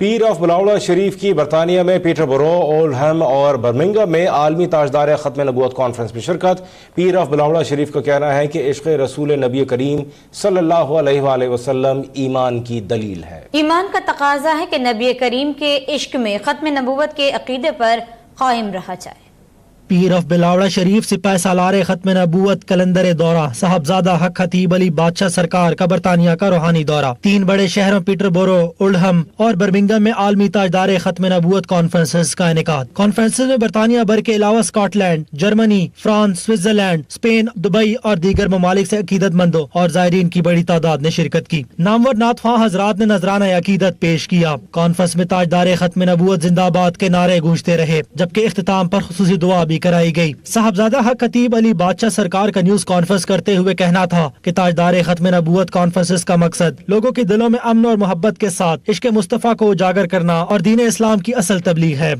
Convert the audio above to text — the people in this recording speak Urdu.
پیر آف بلاوڑا شریف کی برطانیہ میں پیٹربرو، اولڈہم اور برمنگھم میں عالمی تاجدار ختم نبوت کانفرنس میں شرکت۔ پیر آف بلاوڑا شریف کا کہنا ہے کہ عشق رسول نبی کریم صلی اللہ علیہ وآلہ وسلم ایمان کی دلیل ہے۔ ایمان کا تقاضا ہے کہ نبی کریم کے عشق میں ختم نبوت کے عقیدے پر قائم رہا جائے۔ پیر آف بلاوڑا شریف سپاہ سالار ختم نبوت کلندر دورہ صاحبزادہ حق خطیب علی بادشاہ سرکار کا برطانیہ کا روحانی دورہ۔ 3 بڑے شہروں پیٹربورو، اولڈہم اور برمنگھم میں عالمی تاجدار ختم نبوت کانفرنسز کا انعقاد۔ کانفرنسز میں برطانیہ بھر کے علاوہ Scotland, Germany, France, Switzerland, Spain, Dubai اور دیگر ممالک سے عقیدت مندوں اور زائرین کی بڑی تعداد نے شرکت کی۔ نامور نعت خواں حضرات نے نذرانہ عقیدت پیش کیا۔ کانفرنس میں تاجدار ختم نبوت زندہ باد کے نعرے گونجتے رہے، جبکہ اختتام پر خصوصی دعا بھی کرائی گئی۔ صاحبزادہ حق خطیب علی بادشاہ سرکار کا نیوز کانفرنس کرتے ہوئے کہنا تھا کہ تاجدار ختم نبوت کانفرنس کا مقصد لوگوں کے دلوں میں امن اور محبت کے ساتھ عشق مصطفیٰ کو اجاگر کرنا اور دین اسلام کی اصل تبلیغ ہے۔